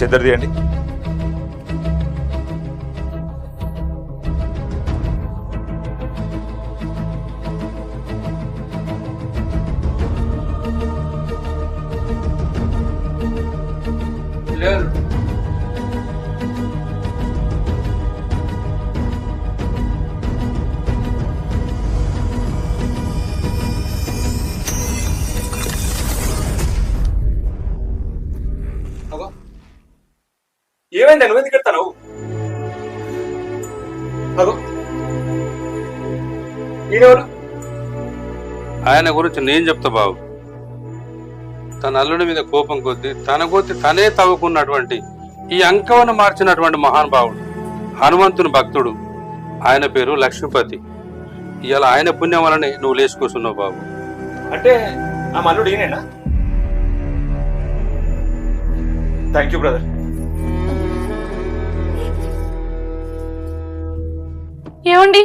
చెద్దరు తీయండి. లేదు ఏమైందా? నువ్వు ఎందుకు ఎడతావు? అగో ఈయనెవరు? ఆయన గురించి నేను చెప్తా బాబు. తన అల్లుడి మీద కోపం కొద్దీ తనే తవ్వుకున్నటువంటి ఈ అంకవను మార్చినటువంటి మహానుభావుడు హనుమంతుని భక్తుడు. ఆయన పేరు లక్ష్మీపతి. ఇవాళ ఆయన పుణ్యం వలనే నువ్వు లేచి కూర్చున్నావు బాబు. అంటే ఆ మల్లుడు ఈయనేనా? Thank you brother. ఏమండి